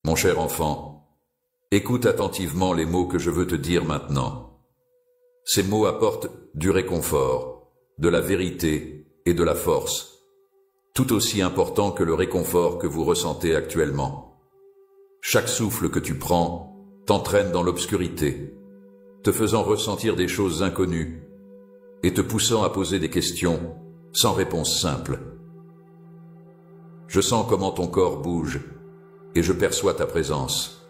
Mon cher enfant, écoute attentivement les mots que je veux te dire maintenant. Ces mots apportent du réconfort, de la vérité et de la force, tout aussi important que le réconfort que vous ressentez actuellement. Chaque souffle que tu prends t'entraîne dans l'obscurité, te faisant ressentir des choses inconnues et te poussant à poser des questions sans réponse simple. Je sens comment ton corps bouge et je perçois ta présence.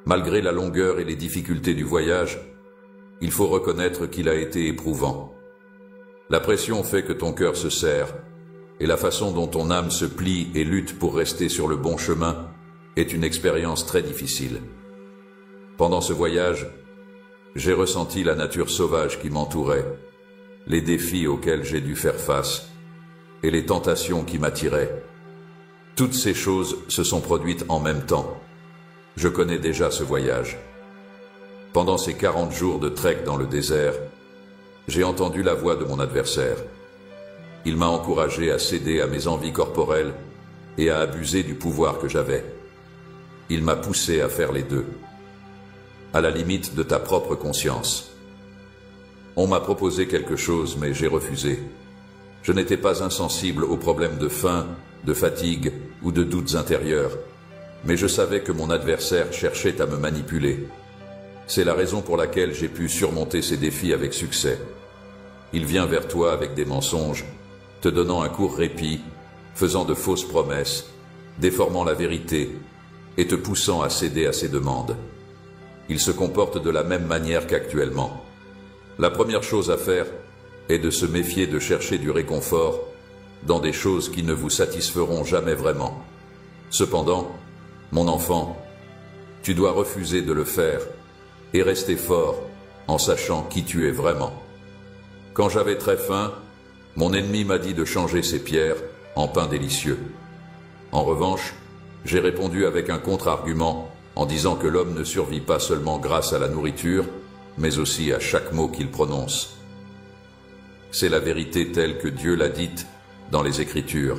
Malgré la longueur et les difficultés du voyage, il faut reconnaître qu'il a été éprouvant. La pression fait que ton cœur se serre et la façon dont ton âme se plie et lutte pour rester sur le bon chemin est une expérience très difficile. Pendant ce voyage, j'ai ressenti la nature sauvage qui m'entourait, les défis auxquels j'ai dû faire face et les tentations qui m'attiraient. Toutes ces choses se sont produites en même temps. Je connais déjà ce voyage. Pendant ces 40 jours de trek dans le désert, j'ai entendu la voix de mon adversaire. Il m'a encouragé à céder à mes envies corporelles et à abuser du pouvoir que j'avais. Il m'a poussé à faire les deux, à la limite de ta propre conscience. On m'a proposé quelque chose, mais j'ai refusé. Je n'étais pas insensible aux problèmes de faim, de fatigue ou de doutes intérieurs, mais je savais que mon adversaire cherchait à me manipuler. C'est la raison pour laquelle j'ai pu surmonter ces défis avec succès. Il vient vers toi avec des mensonges, te donnant un court répit, faisant de fausses promesses, déformant la vérité et te poussant à céder à ses demandes. Il se comporte de la même manière qu'actuellement. La première chose à faire est de se méfier de chercher du réconfort dans des choses qui ne vous satisferont jamais vraiment. Cependant, mon enfant, tu dois refuser de le faire et rester fort en sachant qui tu es vraiment. Quand j'avais très faim, mon ennemi m'a dit de changer ses pierres en pain délicieux. En revanche, j'ai répondu avec un contre-argument en disant que l'homme ne survit pas seulement grâce à la nourriture, mais aussi à chaque mot qu'il prononce. C'est la vérité telle que Dieu l'a dite dans les Écritures.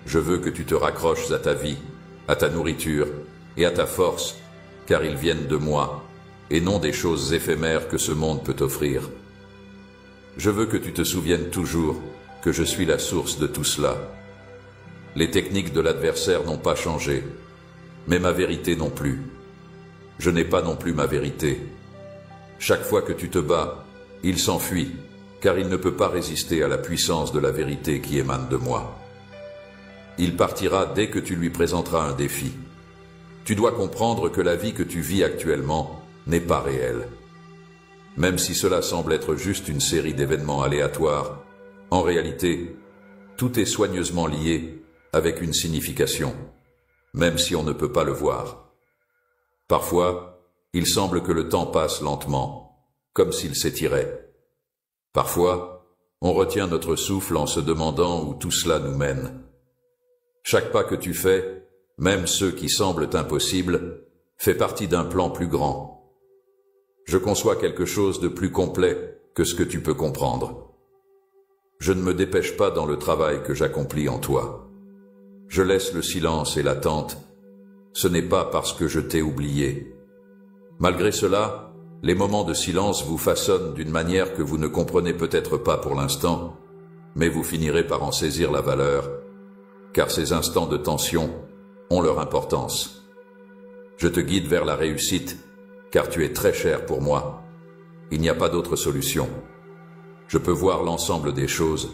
Je veux que tu te raccroches à ta vie, à ta nourriture et à ta force, car ils viennent de moi, et non des choses éphémères que ce monde peut offrir. Je veux que tu te souviennes toujours que je suis la source de tout cela. Les techniques de l'adversaire n'ont pas changé, mais ma vérité non plus. Je n'ai pas non plus ma vérité. Chaque fois que tu te bats, il s'enfuit, car il ne peut pas résister à la puissance de la vérité qui émane de moi. Il partira dès que tu lui présenteras un défi. Tu dois comprendre que la vie que tu vis actuellement n'est pas réelle. Même si cela semble être juste une série d'événements aléatoires, en réalité, tout est soigneusement lié avec une signification, même si on ne peut pas le voir. Parfois, il semble que le temps passe lentement, comme s'il s'étirait. Parfois, on retient notre souffle en se demandant où tout cela nous mène. Chaque pas que tu fais, même ceux qui semblent impossibles, fait partie d'un plan plus grand. Je conçois quelque chose de plus complet que ce que tu peux comprendre. Je ne me dépêche pas dans le travail que j'accomplis en toi. Je laisse le silence et l'attente. Ce n'est pas parce que je t'ai oublié. Malgré cela, les moments de silence vous façonnent d'une manière que vous ne comprenez peut-être pas pour l'instant, mais vous finirez par en saisir la valeur, car ces instants de tension ont leur importance. Je te guide vers la réussite, car tu es très cher pour moi. Il n'y a pas d'autre solution. Je peux voir l'ensemble des choses,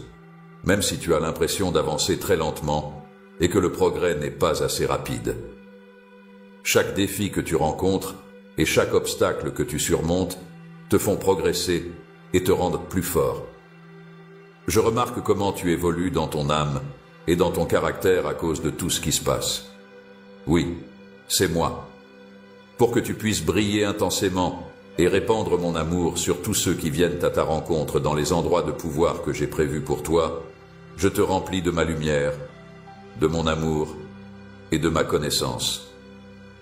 même si tu as l'impression d'avancer très lentement et que le progrès n'est pas assez rapide. Chaque défi que tu rencontres et chaque obstacle que tu surmontes te font progresser et te rendent plus fort. Je remarque comment tu évolues dans ton âme et dans ton caractère à cause de tout ce qui se passe. Oui, c'est moi. Pour que tu puisses briller intensément et répandre mon amour sur tous ceux qui viennent à ta rencontre dans les endroits de pouvoir que j'ai prévus pour toi, je te remplis de ma lumière, de mon amour et de ma connaissance.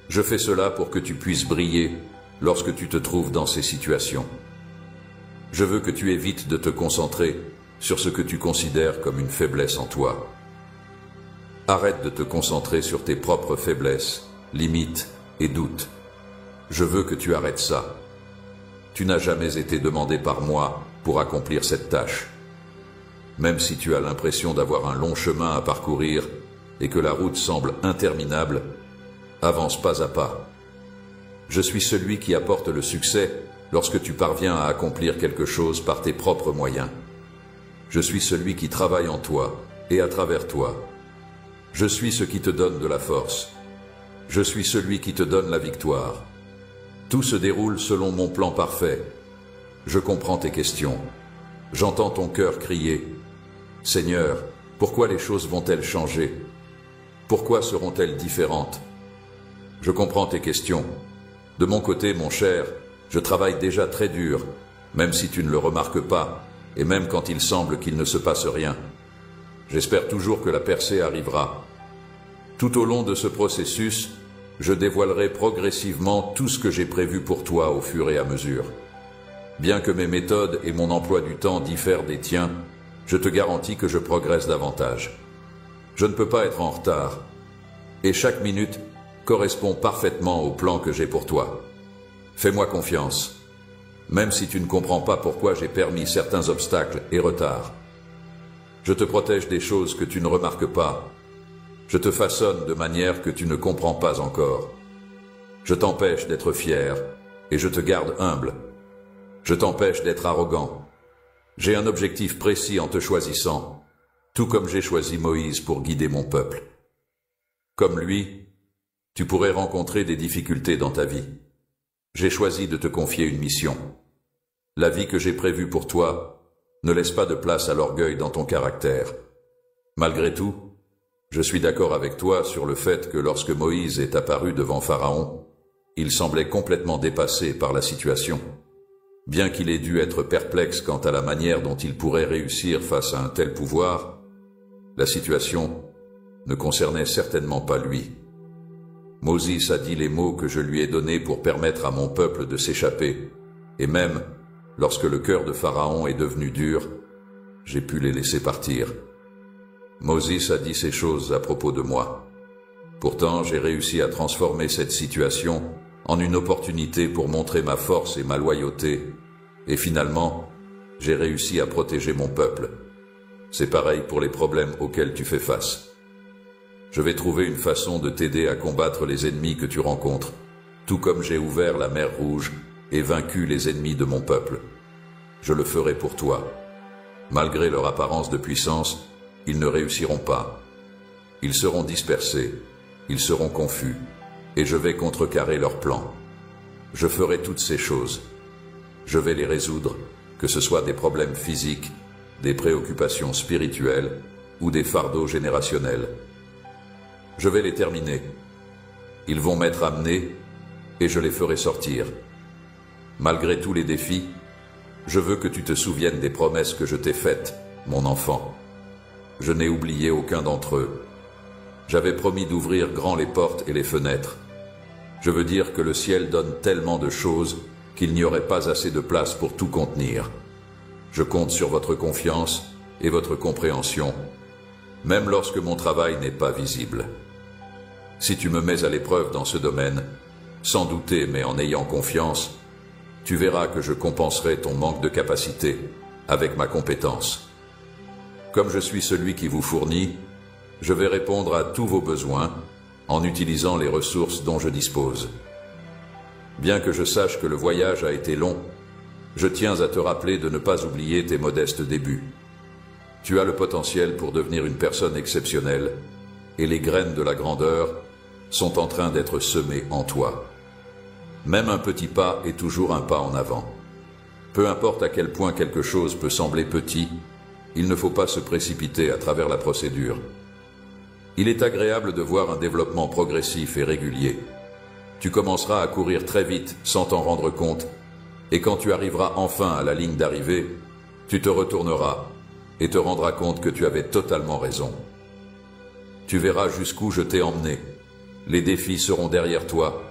Je fais cela pour que tu puisses briller lorsque tu te trouves dans ces situations. Je veux que tu évites de te concentrer sur ce que tu considères comme une faiblesse en toi. Arrête de te concentrer sur tes propres faiblesses, limites et doutes. Je veux que tu arrêtes ça. Tu n'as jamais été demandé par moi pour accomplir cette tâche. Même si tu as l'impression d'avoir un long chemin à parcourir et que la route semble interminable, avance pas à pas. Je suis celui qui apporte le succès lorsque tu parviens à accomplir quelque chose par tes propres moyens. Je suis celui qui travaille en toi et à travers toi. Je suis ce qui te donne de la force. Je suis celui qui te donne la victoire. Tout se déroule selon mon plan parfait. Je comprends tes questions. J'entends ton cœur crier. Seigneur, pourquoi les choses vont-elles changer? Pourquoi seront-elles différentes? Je comprends tes questions. De mon côté, mon cher, je travaille déjà très dur, même si tu ne le remarques pas, et même quand il semble qu'il ne se passe rien. J'espère toujours que la percée arrivera. Tout au long de ce processus, je dévoilerai progressivement tout ce que j'ai prévu pour toi au fur et à mesure. Bien que mes méthodes et mon emploi du temps diffèrent des tiens, je te garantis que je progresse davantage. Je ne peux pas être en retard, et chaque minute correspond parfaitement au plan que j'ai pour toi. Fais-moi confiance, même si tu ne comprends pas pourquoi j'ai permis certains obstacles et retards. Je te protège des choses que tu ne remarques pas. Je te façonne de manière que tu ne comprends pas encore. Je t'empêche d'être fier et je te garde humble. Je t'empêche d'être arrogant. J'ai un objectif précis en te choisissant, tout comme j'ai choisi Moïse pour guider mon peuple. Comme lui, tu pourrais rencontrer des difficultés dans ta vie. J'ai choisi de te confier une mission. La vie que j'ai prévue pour toi ne laisse pas de place à l'orgueil dans ton caractère. Malgré tout, je suis d'accord avec toi sur le fait que lorsque Moïse est apparu devant Pharaon, il semblait complètement dépassé par la situation. Bien qu'il ait dû être perplexe quant à la manière dont il pourrait réussir face à un tel pouvoir, la situation ne concernait certainement pas lui. Moses a dit les mots que je lui ai donnés pour permettre à mon peuple de s'échapper, et même, lorsque le cœur de Pharaon est devenu dur, j'ai pu les laisser partir. Moses a dit ces choses à propos de moi. Pourtant, j'ai réussi à transformer cette situation en une opportunité pour montrer ma force et ma loyauté, et finalement, j'ai réussi à protéger mon peuple. C'est pareil pour les problèmes auxquels tu fais face. Je vais trouver une façon de t'aider à combattre les ennemis que tu rencontres, tout comme j'ai ouvert la mer Rouge et vaincu les ennemis de mon peuple. Je le ferai pour toi. Malgré leur apparence de puissance, ils ne réussiront pas. Ils seront dispersés, ils seront confus, et je vais contrecarrer leurs plans. Je ferai toutes ces choses. Je vais les résoudre, que ce soit des problèmes physiques, des préoccupations spirituelles ou des fardeaux générationnels. Je vais les terminer. Ils vont m'être amenés et je les ferai sortir. Malgré tous les défis, je veux que tu te souviennes des promesses que je t'ai faites, mon enfant. Je n'ai oublié aucun d'entre eux. J'avais promis d'ouvrir grand les portes et les fenêtres. Je veux dire que le ciel donne tellement de choses qu'il n'y aurait pas assez de place pour tout contenir. Je compte sur votre confiance et votre compréhension, même lorsque mon travail n'est pas visible. Si tu me mets à l'épreuve dans ce domaine, sans douter mais en ayant confiance, tu verras que je compenserai ton manque de capacité avec ma compétence. Comme je suis celui qui vous fournit, je vais répondre à tous vos besoins en utilisant les ressources dont je dispose. Bien que je sache que le voyage a été long, je tiens à te rappeler de ne pas oublier tes modestes débuts. Tu as le potentiel pour devenir une personne exceptionnelle, et les graines de la grandeur sont en train d'être semées en toi. Même un petit pas est toujours un pas en avant. Peu importe à quel point quelque chose peut sembler petit, il ne faut pas se précipiter à travers la procédure. Il est agréable de voir un développement progressif et régulier. Tu commenceras à courir très vite sans t'en rendre compte, et quand tu arriveras enfin à la ligne d'arrivée, tu te retourneras et te rendras compte que tu avais totalement raison. Tu verras jusqu'où je t'ai emmené. Les défis seront derrière toi,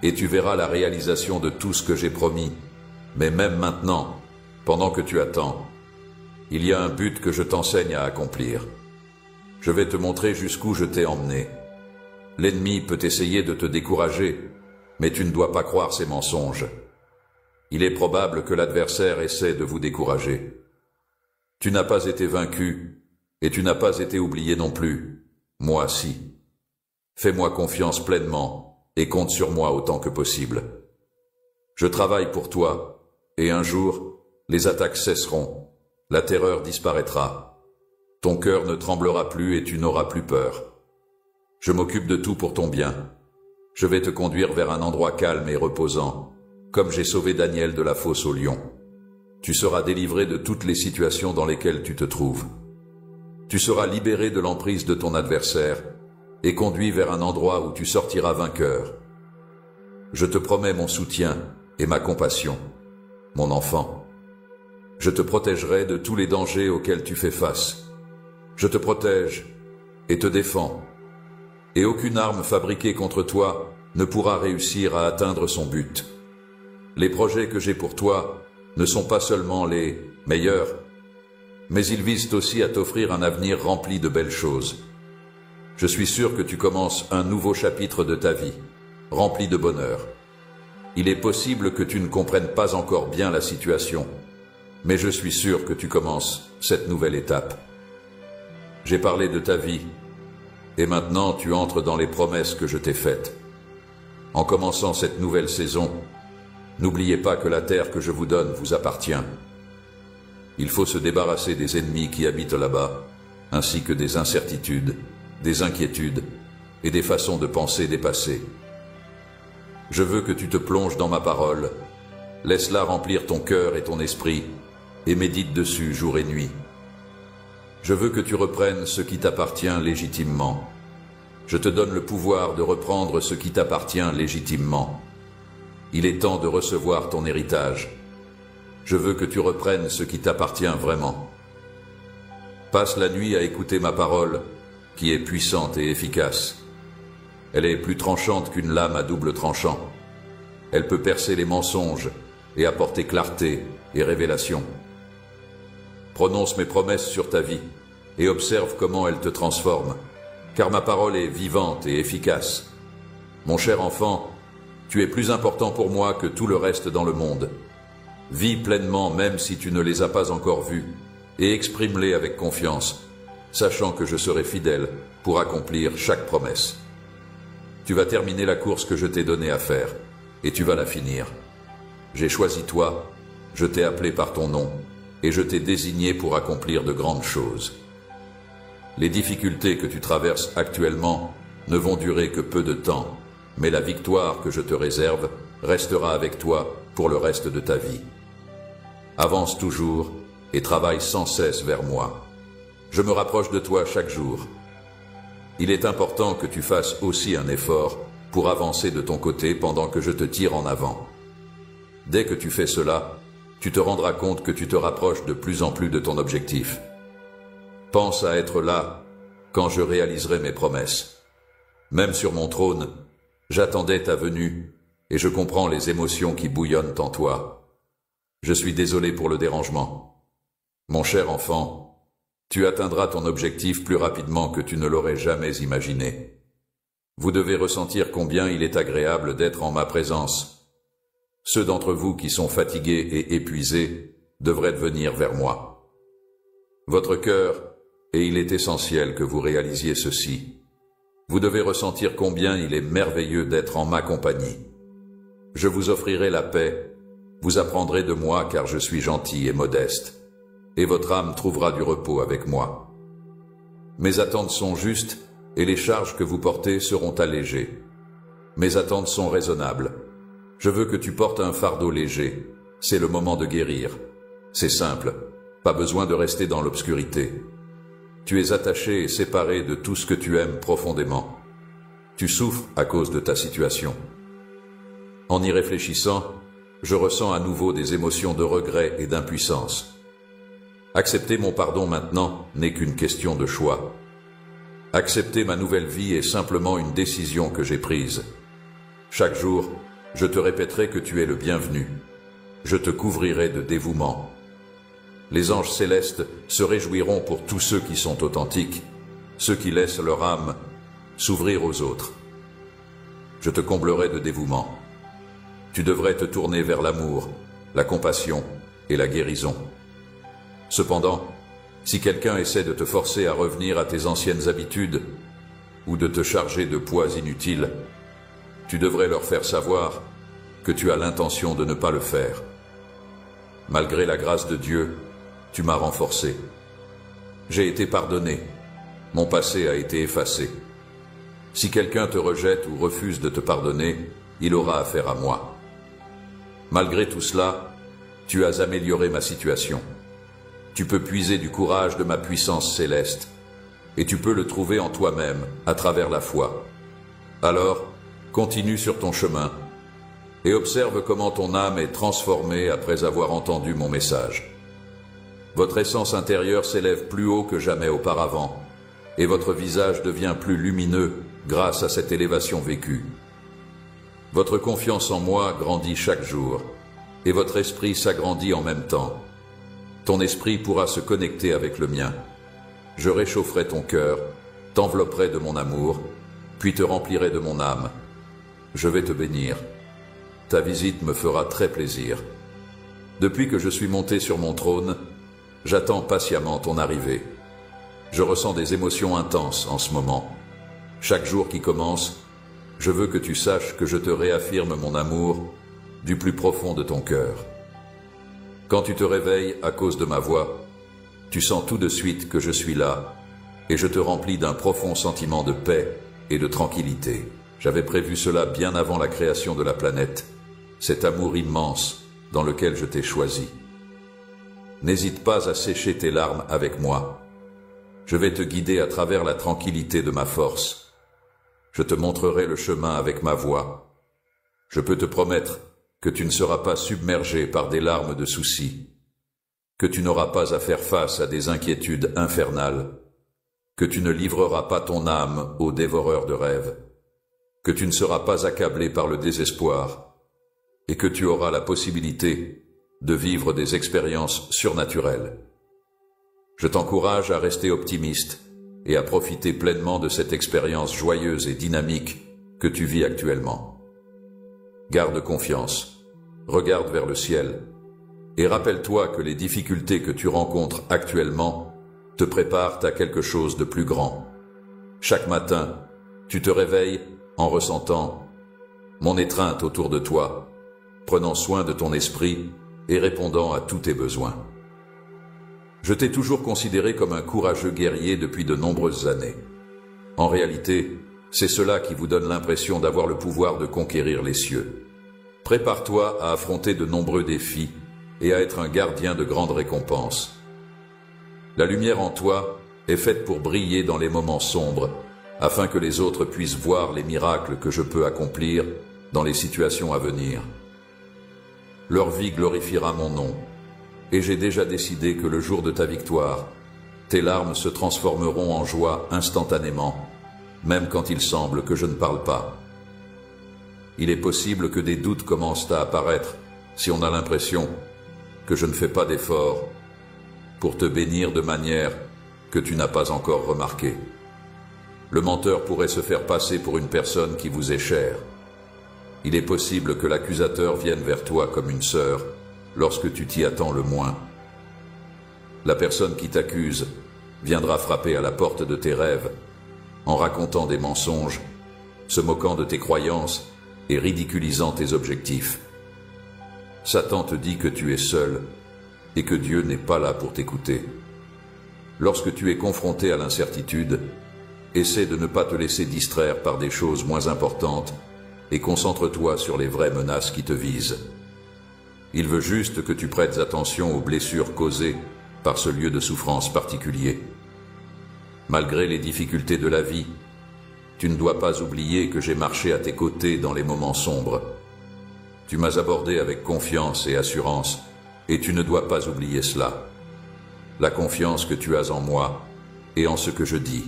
et tu verras la réalisation de tout ce que j'ai promis. Mais même maintenant, pendant que tu attends, il y a un but que je t'enseigne à accomplir. Je vais te montrer jusqu'où je t'ai emmené. L'ennemi peut essayer de te décourager, mais tu ne dois pas croire ses mensonges. Il est probable que l'adversaire essaie de vous décourager. Tu n'as pas été vaincu, et tu n'as pas été oublié non plus. Moi, si. Fais-moi confiance pleinement, et compte sur moi autant que possible. Je travaille pour toi, et un jour, les attaques cesseront, la terreur disparaîtra. Ton cœur ne tremblera plus et tu n'auras plus peur. Je m'occupe de tout pour ton bien. Je vais te conduire vers un endroit calme et reposant, comme j'ai sauvé Daniel de la fosse aux lions. Tu seras délivré de toutes les situations dans lesquelles tu te trouves. Tu seras libéré de l'emprise de ton adversaire et conduit vers un endroit où tu sortiras vainqueur. Je te promets mon soutien et ma compassion, mon enfant. Je te protégerai de tous les dangers auxquels tu fais face. Je te protège et te défends. Et aucune arme fabriquée contre toi ne pourra réussir à atteindre son but. Les projets que j'ai pour toi ne sont pas seulement les meilleurs, mais ils visent aussi à t'offrir un avenir rempli de belles choses. Je suis sûr que tu commences un nouveau chapitre de ta vie, rempli de bonheur. Il est possible que tu ne comprennes pas encore bien la situation, mais je suis sûr que tu commences cette nouvelle étape. J'ai parlé de ta vie, et maintenant tu entres dans les promesses que je t'ai faites. En commençant cette nouvelle saison, n'oubliez pas que la terre que je vous donne vous appartient. Il faut se débarrasser des ennemis qui habitent là-bas, ainsi que des incertitudes, des inquiétudes et des façons de penser dépassées. Je veux que tu te plonges dans ma parole, laisse-la remplir ton cœur et ton esprit, et médite dessus jour et nuit. Je veux que tu reprennes ce qui t'appartient légitimement. Je te donne le pouvoir de reprendre ce qui t'appartient légitimement. Il est temps de recevoir ton héritage. Je veux que tu reprennes ce qui t'appartient vraiment. Passe la nuit à écouter ma parole, qui est puissante et efficace. Elle est plus tranchante qu'une lame à double tranchant. Elle peut percer les mensonges et apporter clarté et révélation. Prononce mes promesses sur ta vie et observe comment elles te transforment, car ma parole est vivante et efficace. Mon cher enfant, tu es plus important pour moi que tout le reste dans le monde. Vis pleinement même si tu ne les as pas encore vus, et exprime-les avec confiance, sachant que je serai fidèle pour accomplir chaque promesse. Tu vas terminer la course que je t'ai donnée à faire, et tu vas la finir. J'ai choisi toi, je t'ai appelé par ton nom, et je t'ai désigné pour accomplir de grandes choses. Les difficultés que tu traverses actuellement ne vont durer que peu de temps, mais la victoire que je te réserve restera avec toi pour le reste de ta vie. Avance toujours et travaille sans cesse vers moi. Je me rapproche de toi chaque jour. Il est important que tu fasses aussi un effort pour avancer de ton côté pendant que je te tire en avant. Dès que tu fais cela, tu te rendras compte que tu te rapproches de plus en plus de ton objectif. Pense à être là quand je réaliserai mes promesses. Même sur mon trône, j'attendais ta venue et je comprends les émotions qui bouillonnent en toi. Je suis désolé pour le dérangement. Mon cher enfant, tu atteindras ton objectif plus rapidement que tu ne l'aurais jamais imaginé. Vous devez ressentir combien il est agréable d'être en ma présence. Ceux d'entre vous qui sont fatigués et épuisés devraient venir vers moi. Votre cœur, et il est essentiel que vous réalisiez ceci, vous devez ressentir combien il est merveilleux d'être en ma compagnie. Je vous offrirai la paix, vous apprendrez de moi car je suis gentil et modeste, et votre âme trouvera du repos avec moi. Mes attentes sont justes et les charges que vous portez seront allégées. Mes attentes sont raisonnables. Je veux que tu portes un fardeau léger. C'est le moment de guérir. C'est simple, pas besoin de rester dans l'obscurité. Tu es attaché et séparé de tout ce que tu aimes profondément. Tu souffres à cause de ta situation. En y réfléchissant, je ressens à nouveau des émotions de regret et d'impuissance. Accepter mon pardon maintenant n'est qu'une question de choix. Accepter ma nouvelle vie est simplement une décision que j'ai prise. Chaque jour, je te répéterai que tu es le bienvenu. Je te couvrirai de dévouement. Les anges célestes se réjouiront pour tous ceux qui sont authentiques, ceux qui laissent leur âme s'ouvrir aux autres. Je te comblerai de dévouement. Tu devrais te tourner vers l'amour, la compassion et la guérison. Cependant, si quelqu'un essaie de te forcer à revenir à tes anciennes habitudes ou de te charger de poids inutiles, tu devrais leur faire savoir que tu as l'intention de ne pas le faire. Malgré la grâce de Dieu, tu m'as renforcé. J'ai été pardonné. Mon passé a été effacé. Si quelqu'un te rejette ou refuse de te pardonner, il aura affaire à moi. Malgré tout cela, tu as amélioré ma situation. Tu peux puiser du courage de ma puissance céleste, et tu peux le trouver en toi-même à travers la foi. Alors, continue sur ton chemin, et observe comment ton âme est transformée après avoir entendu mon message. Votre essence intérieure s'élève plus haut que jamais auparavant, et votre visage devient plus lumineux grâce à cette élévation vécue. Votre confiance en moi grandit chaque jour, et votre esprit s'agrandit en même temps. Ton esprit pourra se connecter avec le mien. Je réchaufferai ton cœur, t'envelopperai de mon amour, puis te remplirai de mon âme. Je vais te bénir. Ta visite me fera très plaisir. Depuis que je suis monté sur mon trône, j'attends patiemment ton arrivée. Je ressens des émotions intenses en ce moment. Chaque jour qui commence, je veux que tu saches que je te réaffirme mon amour du plus profond de ton cœur. Quand tu te réveilles à cause de ma voix, tu sens tout de suite que je suis là et je te remplis d'un profond sentiment de paix et de tranquillité. J'avais prévu cela bien avant la création de la planète, cet amour immense dans lequel je t'ai choisi. N'hésite pas à sécher tes larmes avec moi. Je vais te guider à travers la tranquillité de ma force. Je te montrerai le chemin avec ma voix. Je peux te promettre que tu ne seras pas submergé par des larmes de soucis, que tu n'auras pas à faire face à des inquiétudes infernales, que tu ne livreras pas ton âme aux dévoreurs de rêves, que tu ne seras pas accablé par le désespoir, et que tu auras la possibilité de vivre des expériences surnaturelles. Je t'encourage à rester optimiste et à profiter pleinement de cette expérience joyeuse et dynamique que tu vis actuellement. Garde confiance, regarde vers le ciel, et rappelle-toi que les difficultés que tu rencontres actuellement te préparent à quelque chose de plus grand. Chaque matin, tu te réveilles en ressentant mon étreinte autour de toi, prenant soin de ton esprit et répondant à tous tes besoins. Je t'ai toujours considéré comme un courageux guerrier depuis de nombreuses années. En réalité, c'est cela qui vous donne l'impression d'avoir le pouvoir de conquérir les cieux. Prépare-toi à affronter de nombreux défis et à être un gardien de grandes récompenses. La lumière en toi est faite pour briller dans les moments sombres, afin que les autres puissent voir les miracles que je peux accomplir dans les situations à venir. Leur vie glorifiera mon nom, et j'ai déjà décidé que le jour de ta victoire, tes larmes se transformeront en joie instantanément, même quand il semble que je ne parle pas. Il est possible que des doutes commencent à apparaître si on a l'impression que je ne fais pas d'efforts pour te bénir de manière que tu n'as pas encore remarquée. Le menteur pourrait se faire passer pour une personne qui vous est chère. Il est possible que l'accusateur vienne vers toi comme une sœur lorsque tu t'y attends le moins. La personne qui t'accuse viendra frapper à la porte de tes rêves en racontant des mensonges, se moquant de tes croyances et ridiculisant tes objectifs. Satan te dit que tu es seul et que Dieu n'est pas là pour t'écouter. Lorsque tu es confronté à l'incertitude, essaie de ne pas te laisser distraire par des choses moins importantes et concentre-toi sur les vraies menaces qui te visent. Il veut juste que tu prêtes attention aux blessures causées par ce lieu de souffrance particulier. Malgré les difficultés de la vie, tu ne dois pas oublier que j'ai marché à tes côtés dans les moments sombres. Tu m'as abordé avec confiance et assurance, et tu ne dois pas oublier cela. La confiance que tu as en moi et en ce que je dis.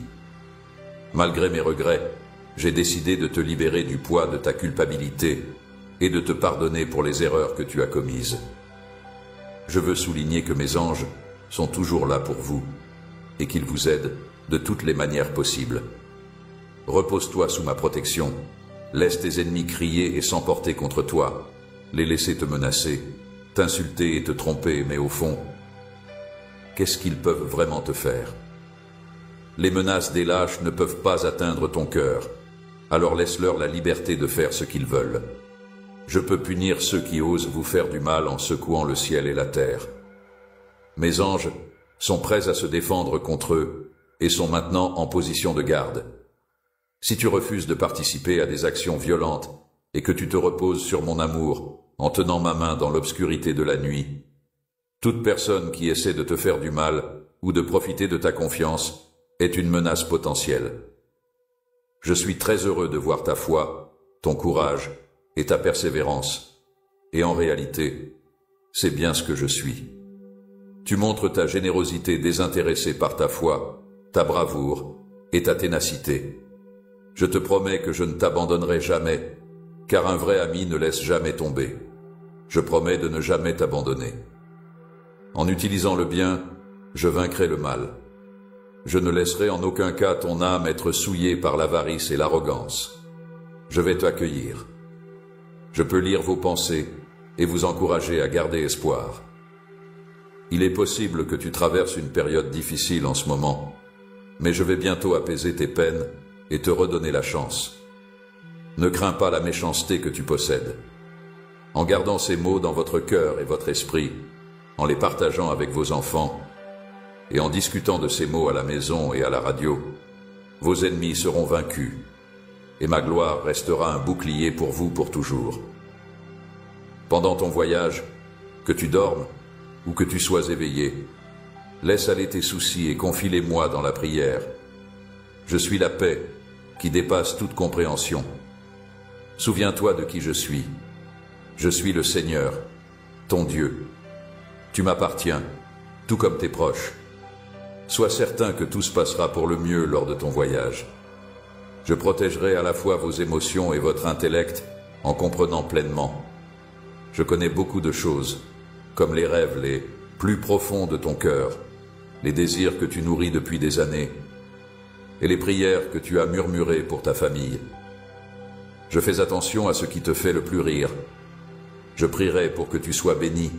Malgré mes regrets, j'ai décidé de te libérer du poids de ta culpabilité et de te pardonner pour les erreurs que tu as commises. Je veux souligner que mes anges sont toujours là pour vous et qu'ils vous aident de toutes les manières possibles. Repose-toi sous ma protection, laisse tes ennemis crier et s'emporter contre toi, les laisser te menacer, t'insulter et te tromper, mais au fond, qu'est-ce qu'ils peuvent vraiment te faire? Les menaces des lâches ne peuvent pas atteindre ton cœur, alors laisse-leur la liberté de faire ce qu'ils veulent. Je peux punir ceux qui osent vous faire du mal en secouant le ciel et la terre. Mes anges sont prêts à se défendre contre eux et sont maintenant en position de garde. Si tu refuses de participer à des actions violentes et que tu te reposes sur mon amour en tenant ma main dans l'obscurité de la nuit, toute personne qui essaie de te faire du mal ou de profiter de ta confiance est une menace potentielle. Je suis très heureux de voir ta foi, ton courage et ta persévérance. Et en réalité, c'est bien ce que je suis. Tu montres ta générosité désintéressée par ta foi, ta bravoure et ta ténacité. Je te promets que je ne t'abandonnerai jamais, car un vrai ami ne laisse jamais tomber. Je promets de ne jamais t'abandonner. En utilisant le bien, je vaincrai le mal. Je ne laisserai en aucun cas ton âme être souillée par l'avarice et l'arrogance. Je vais t'accueillir. Je peux lire vos pensées et vous encourager à garder espoir. Il est possible que tu traverses une période difficile en ce moment, mais je vais bientôt apaiser tes peines et te redonner la chance. Ne crains pas la méchanceté que tu possèdes. En gardant ces mots dans votre cœur et votre esprit, en les partageant avec vos enfants, et en discutant de ces mots à la maison et à la radio, vos ennemis seront vaincus, et ma gloire restera un bouclier pour vous pour toujours. Pendant ton voyage, que tu dormes ou que tu sois éveillé, laisse aller tes soucis et confie-les-moi dans la prière. Je suis la paix qui dépasse toute compréhension. Souviens-toi de qui je suis. Je suis le Seigneur, ton Dieu. Tu m'appartiens, tout comme tes proches. Sois certain que tout se passera pour le mieux lors de ton voyage. Je protégerai à la fois vos émotions et votre intellect en comprenant pleinement. Je connais beaucoup de choses, comme les rêves les plus profonds de ton cœur, les désirs que tu nourris depuis des années, et les prières que tu as murmurées pour ta famille. Je fais attention à ce qui te fait le plus rire. Je prierai pour que tu sois béni,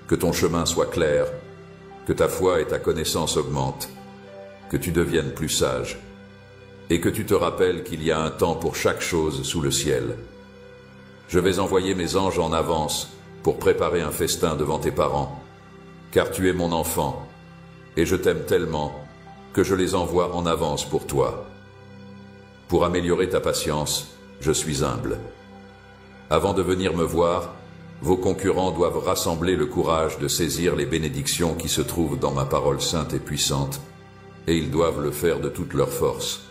que ton chemin soit clair, que ta foi et ta connaissance augmentent, que tu deviennes plus sage, et que tu te rappelles qu'il y a un temps pour chaque chose sous le ciel. Je vais envoyer mes anges en avance pour préparer un festin devant tes parents, car tu es mon enfant, et je t'aime tellement que je les envoie en avance pour toi. Pour améliorer ta patience, je suis humble. Avant de venir me voir, vos concurrents doivent rassembler le courage de saisir les bénédictions qui se trouvent dans ma parole sainte et puissante, et ils doivent le faire de toute leur force.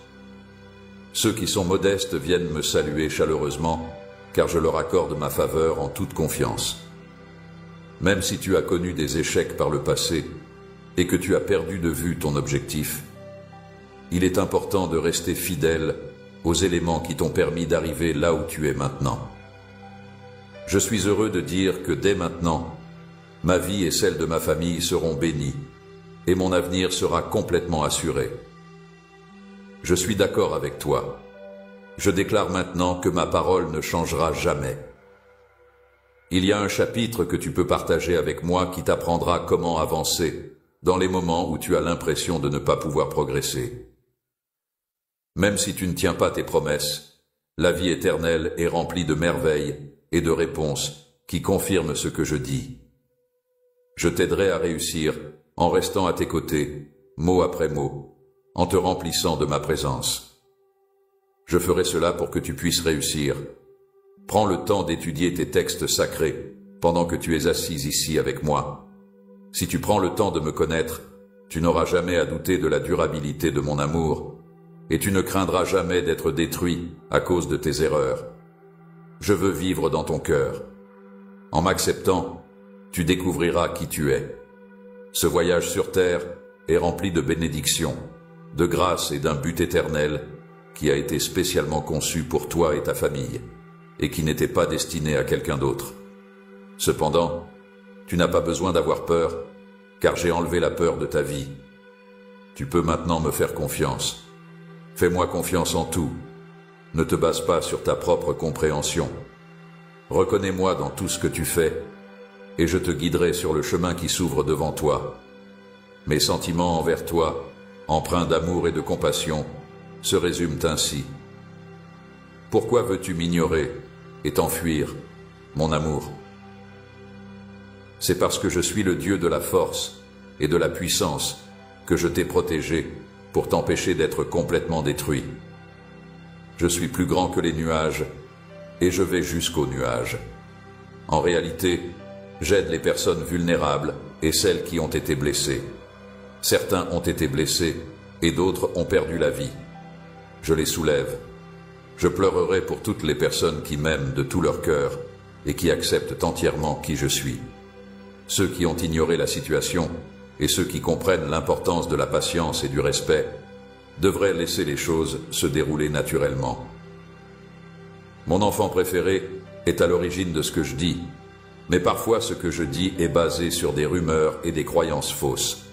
Ceux qui sont modestes viennent me saluer chaleureusement, car je leur accorde ma faveur en toute confiance. Même si tu as connu des échecs par le passé et que tu as perdu de vue ton objectif, il est important de rester fidèle aux éléments qui t'ont permis d'arriver là où tu es maintenant. Je suis heureux de dire que dès maintenant, ma vie et celle de ma famille seront bénies et mon avenir sera complètement assuré. Je suis d'accord avec toi. Je déclare maintenant que ma parole ne changera jamais. Il y a un chapitre que tu peux partager avec moi qui t'apprendra comment avancer dans les moments où tu as l'impression de ne pas pouvoir progresser. Même si tu ne tiens pas tes promesses, la vie éternelle est remplie de merveilles et de réponses qui confirment ce que je dis. Je t'aiderai à réussir en restant à tes côtés, mot après mot, en te remplissant de ma présence. Je ferai cela pour que tu puisses réussir. Prends le temps d'étudier tes textes sacrés pendant que tu es assis ici avec moi. Si tu prends le temps de me connaître, tu n'auras jamais à douter de la durabilité de mon amour et tu ne craindras jamais d'être détruit à cause de tes erreurs. Je veux vivre dans ton cœur. En m'acceptant, tu découvriras qui tu es. Ce voyage sur terre est rempli de bénédictions, de grâce et d'un but éternel qui a été spécialement conçu pour toi et ta famille, et qui n'était pas destiné à quelqu'un d'autre. Cependant, tu n'as pas besoin d'avoir peur, car j'ai enlevé la peur de ta vie. Tu peux maintenant me faire confiance. Fais-moi confiance en tout. Ne te base pas sur ta propre compréhension. Reconnais-moi dans tout ce que tu fais, et je te guiderai sur le chemin qui s'ouvre devant toi. Mes sentiments envers toi, empreints d'amour et de compassion, se résument ainsi. Pourquoi veux-tu m'ignorer et t'enfuir, mon amour? C'est parce que je suis le Dieu de la force et de la puissance que je t'ai protégé pour t'empêcher d'être complètement détruit. Je suis plus grand que les nuages et je vais jusqu'aux nuages. En réalité, j'aide les personnes vulnérables et celles qui ont été blessées. Certains ont été blessés et d'autres ont perdu la vie. Je les soulève. Je pleurerai pour toutes les personnes qui m'aiment de tout leur cœur et qui acceptent entièrement qui je suis. Ceux qui ont ignoré la situation et ceux qui comprennent l'importance de la patience et du respect devraient laisser les choses se dérouler naturellement. Mon enfant préféré est à l'origine de ce que je dis, mais parfois ce que je dis est basé sur des rumeurs et des croyances fausses.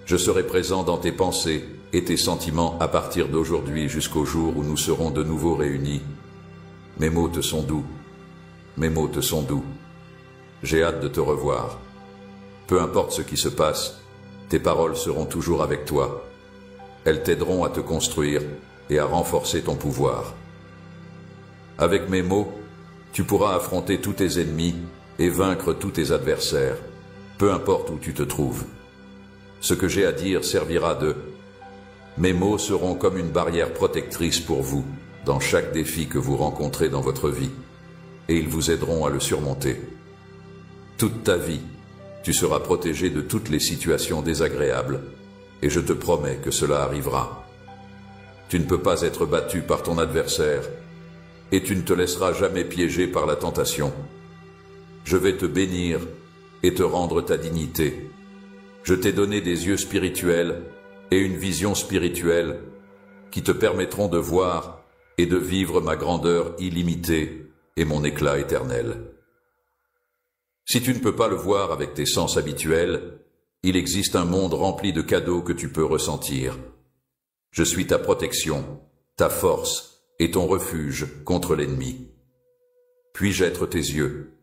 Je serai présent dans tes pensées et tes sentiments à partir d'aujourd'hui jusqu'au jour où nous serons de nouveau réunis. Mes mots te sont doux. Mes mots te sont doux. J'ai hâte de te revoir. Peu importe ce qui se passe, tes paroles seront toujours avec toi. Elles t'aideront à te construire et à renforcer ton pouvoir. Avec mes mots, tu pourras affronter tous tes ennemis et vaincre tous tes adversaires, peu importe où tu te trouves. Ce que j'ai à dire servira de... Mes mots seront comme une barrière protectrice pour vous dans chaque défi que vous rencontrez dans votre vie, et ils vous aideront à le surmonter. Toute ta vie, tu seras protégé de toutes les situations désagréables, et je te promets que cela arrivera. Tu ne peux pas être battu par ton adversaire, et tu ne te laisseras jamais piéger par la tentation. Je vais te bénir et te rendre ta dignité. Je t'ai donné des yeux spirituels et une vision spirituelle qui te permettront de voir et de vivre ma grandeur illimitée et mon éclat éternel. Si tu ne peux pas le voir avec tes sens habituels, il existe un monde rempli de cadeaux que tu peux ressentir. Je suis ta protection, ta force et ton refuge contre l'ennemi. Puis-je être tes yeux?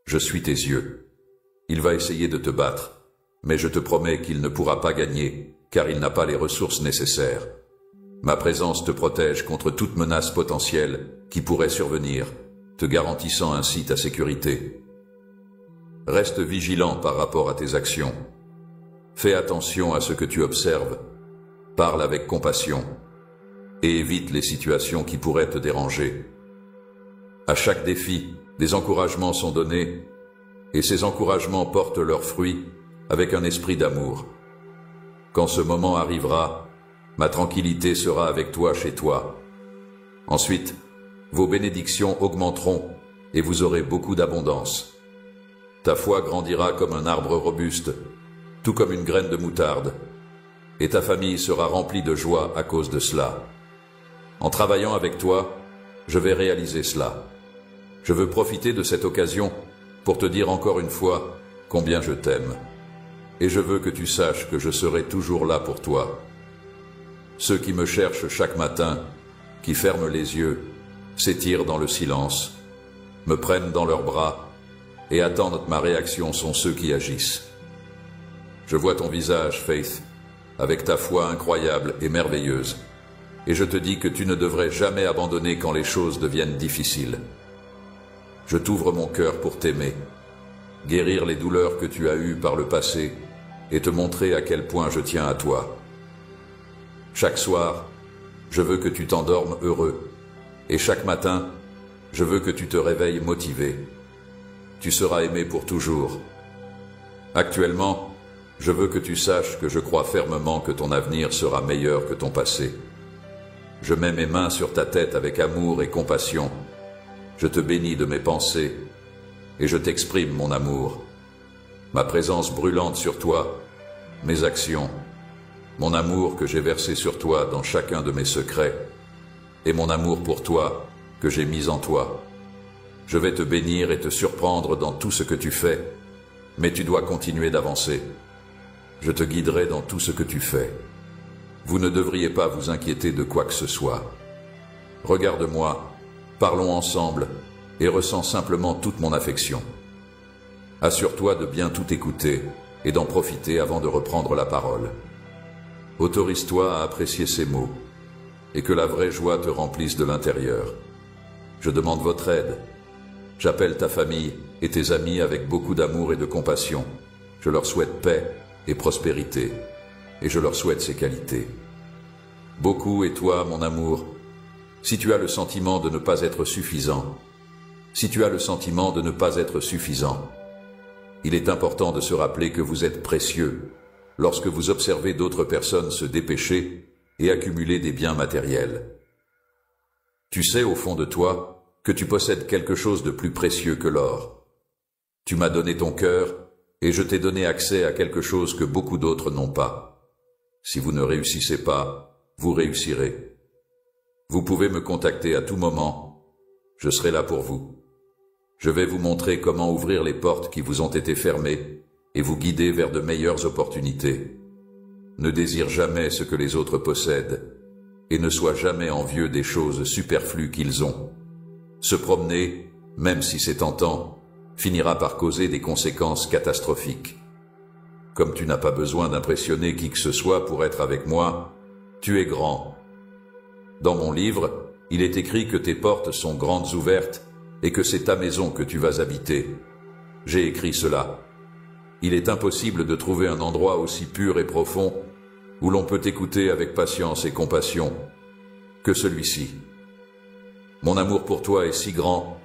Je suis tes yeux. Il va essayer de te battre, mais je te promets qu'il ne pourra pas gagner, car il n'a pas les ressources nécessaires. Ma présence te protège contre toute menace potentielle qui pourrait survenir, te garantissant ainsi ta sécurité. Reste vigilant par rapport à tes actions. Fais attention à ce que tu observes. Parle avec compassion et évite les situations qui pourraient te déranger. À chaque défi, des encouragements sont donnés et ces encouragements portent leurs fruits avec un esprit d'amour. Quand ce moment arrivera, ma tranquillité sera avec toi chez toi. Ensuite, vos bénédictions augmenteront et vous aurez beaucoup d'abondance. Ta foi grandira comme un arbre robuste, tout comme une graine de moutarde, et ta famille sera remplie de joie à cause de cela. En travaillant avec toi, je vais réaliser cela. Je veux profiter de cette occasion pour te dire encore une fois combien je t'aime. Et je veux que tu saches que je serai toujours là pour toi. Ceux qui me cherchent chaque matin, qui ferment les yeux, s'étirent dans le silence, me prennent dans leurs bras et attendent ma réaction sont ceux qui agissent. Je vois ton visage, Faith, avec ta foi incroyable et merveilleuse, et je te dis que tu ne devrais jamais abandonner quand les choses deviennent difficiles. Je t'ouvre mon cœur pour t'aimer, guérir les douleurs que tu as eues par le passé et te montrer à quel point je tiens à toi. Chaque soir, je veux que tu t'endormes heureux, et chaque matin, je veux que tu te réveilles motivé. Tu seras aimé pour toujours. Actuellement, je veux que tu saches que je crois fermement que ton avenir sera meilleur que ton passé. Je mets mes mains sur ta tête avec amour et compassion. Je te bénis de mes pensées et je t'exprime mon amour. Ma présence brûlante sur toi, mes actions, mon amour que j'ai versé sur toi dans chacun de mes secrets et mon amour pour toi que j'ai mis en toi. Je vais te bénir et te surprendre dans tout ce que tu fais, mais tu dois continuer d'avancer. Je te guiderai dans tout ce que tu fais. vous ne devriez pas vous inquiéter de quoi que ce soit. Regarde-moi, parlons ensemble, et ressens simplement toute mon affection. Assure-toi de bien tout écouter et d'en profiter avant de reprendre la parole. Autorise-toi à apprécier ces mots, et que la vraie joie te remplisse de l'intérieur. Je demande votre aide. J'appelle ta famille et tes amis avec beaucoup d'amour et de compassion. Je leur souhaite paix et prospérité, et je leur souhaite ces qualités. Beaucoup et toi, mon amour, si tu as le sentiment de ne pas être suffisant, il est important de se rappeler que vous êtes précieux lorsque vous observez d'autres personnes se dépêcher et accumuler des biens matériels. Tu sais au fond de toi que tu possèdes quelque chose de plus précieux que l'or. Tu m'as donné ton cœur et je t'ai donné accès à quelque chose que beaucoup d'autres n'ont pas. Si vous ne réussissez pas, vous réussirez. Vous pouvez me contacter à tout moment. Je serai là pour vous. Je vais vous montrer comment ouvrir les portes qui vous ont été fermées et vous guider vers de meilleures opportunités. Ne désire jamais ce que les autres possèdent et ne sois jamais envieux des choses superflues qu'ils ont. Se promener, même si c'est tentant, finira par causer des conséquences catastrophiques. Comme tu n'as pas besoin d'impressionner qui que ce soit pour être avec moi, tu es grand. Dans mon livre, il est écrit que tes portes sont grandes ouvertes et que c'est ta maison que tu vas habiter. J'ai écrit cela. Il est impossible de trouver un endroit aussi pur et profond où l'on peut t'écouter avec patience et compassion que celui-ci. Mon amour pour toi est si grand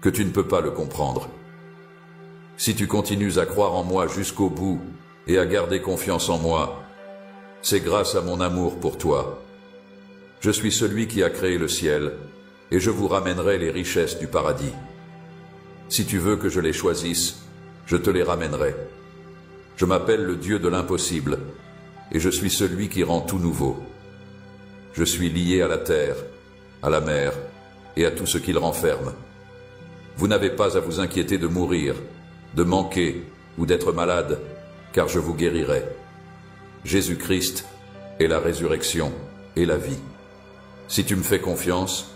que tu ne peux pas le comprendre. Si tu continues à croire en moi jusqu'au bout et à garder confiance en moi, c'est grâce à mon amour pour toi. Je suis celui qui a créé le ciel et je vous ramènerai les richesses du paradis. Si tu veux que je les choisisse, je te les ramènerai. Je m'appelle le Dieu de l'impossible et je suis celui qui rend tout nouveau. Je suis lié à la terre, à la mer et à tout ce qu'il renferme. Vous n'avez pas à vous inquiéter de mourir, de manquer ou d'être malade, car je vous guérirai. Jésus-Christ est la résurrection et la vie. Si tu me fais confiance,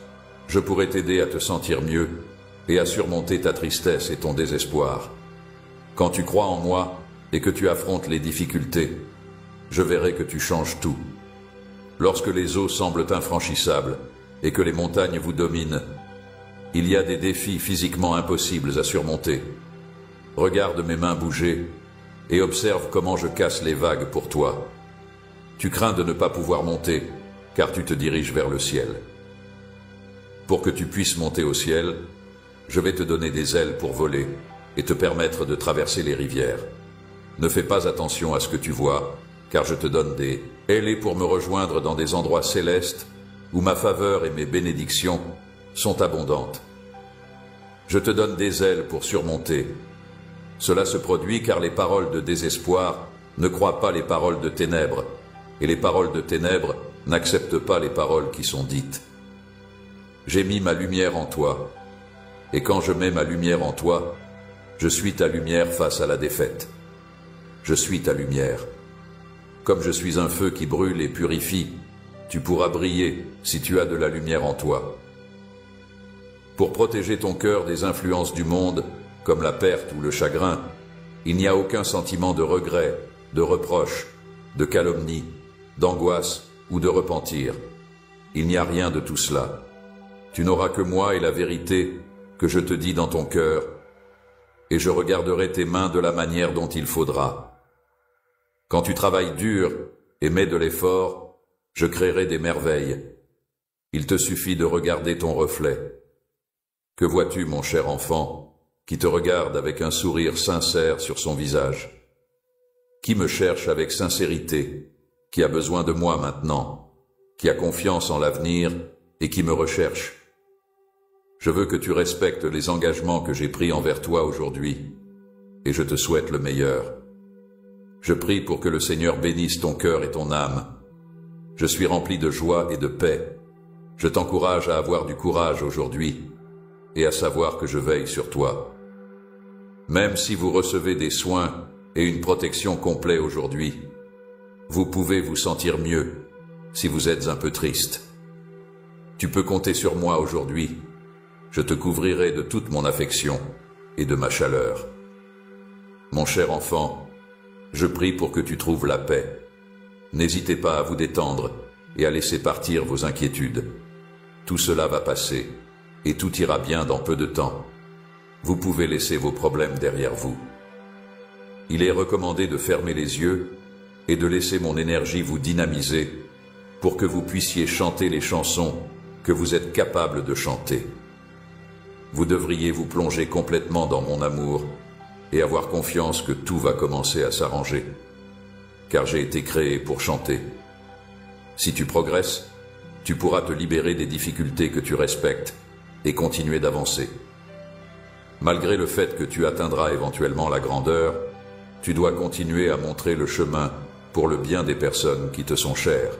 je pourrai t'aider à te sentir mieux et à surmonter ta tristesse et ton désespoir. Quand tu crois en moi et que tu affrontes les difficultés, je verrai que tu changes tout. Lorsque les eaux semblent infranchissables et que les montagnes vous dominent, il y a des défis physiquement impossibles à surmonter. Regarde mes mains bouger et observe comment je casse les vagues pour toi. Tu crains de ne pas pouvoir monter, car tu te diriges vers le ciel. Pour que tu puisses monter au ciel, je vais te donner des ailes pour voler et te permettre de traverser les rivières. Ne fais pas attention à ce que tu vois, car je te donne des ailes pour me rejoindre dans des endroits célestes où ma faveur et mes bénédictions sont abondantes. Je te donne des ailes pour surmonter. Cela se produit car les paroles de désespoir ne croient pas les paroles de ténèbres, et les paroles de ténèbres n'acceptent pas les paroles qui sont dites. J'ai mis ma lumière en toi, et quand je mets ma lumière en toi, je suis ta lumière face à la défaite. Je suis ta lumière. Comme je suis un feu qui brûle et purifie, tu pourras briller si tu as de la lumière en toi. Pour protéger ton cœur des influences du monde, comme la perte ou le chagrin, il n'y a aucun sentiment de regret, de reproche, de calomnie, d'angoisse ou de repentir. Il n'y a rien de tout cela. Tu n'auras que moi et la vérité que je te dis dans ton cœur, et je regarderai tes mains de la manière dont il faudra. Quand tu travailles dur et mets de l'effort, je créerai des merveilles. Il te suffit de regarder ton reflet. Que vois-tu, mon cher enfant, qui te regarde avec un sourire sincère sur son visage? Qui me cherche avec sincérité, qui a besoin de moi maintenant, qui a confiance en l'avenir et qui me recherche? Je veux que tu respectes les engagements que j'ai pris envers toi aujourd'hui, et je te souhaite le meilleur. Je prie pour que le Seigneur bénisse ton cœur et ton âme. Je suis rempli de joie et de paix. Je t'encourage à avoir du courage aujourd'hui et à savoir que je veille sur toi. Même si vous recevez des soins et une protection complète aujourd'hui, vous pouvez vous sentir mieux si vous êtes un peu triste. Tu peux compter sur moi aujourd'hui. Je te couvrirai de toute mon affection et de ma chaleur. Mon cher enfant, je prie pour que tu trouves la paix. N'hésitez pas à vous détendre et à laisser partir vos inquiétudes. Tout cela va passer et tout ira bien dans peu de temps. Vous pouvez laisser vos problèmes derrière vous. Il est recommandé de fermer les yeux et de laisser mon énergie vous dynamiser pour que vous puissiez chanter les chansons que vous êtes capable de chanter. Vous devriez vous plonger complètement dans mon amour et avoir confiance que tout va commencer à s'arranger, car j'ai été créé pour chanter. Si tu progresses, tu pourras te libérer des difficultés que tu respectes et continuer d'avancer. Malgré le fait que tu atteindras éventuellement la grandeur, tu dois continuer à montrer le chemin pour le bien des personnes qui te sont chères.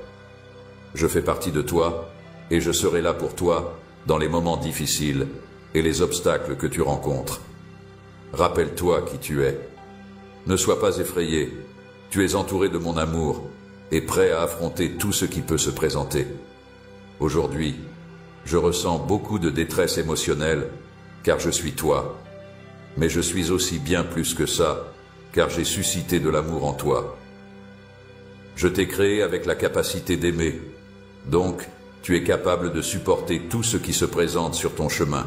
Je fais partie de toi et je serai là pour toi dans les moments difficiles et les obstacles que tu rencontres. Rappelle-toi qui tu es. Ne sois pas effrayé, tu es entouré de mon amour et prêt à affronter tout ce qui peut se présenter. Aujourd'hui, je ressens beaucoup de détresse émotionnelle car je suis toi, mais je suis aussi bien plus que ça car j'ai suscité de l'amour en toi. Je t'ai créé avec la capacité d'aimer, donc tu es capable de supporter tout ce qui se présente sur ton chemin.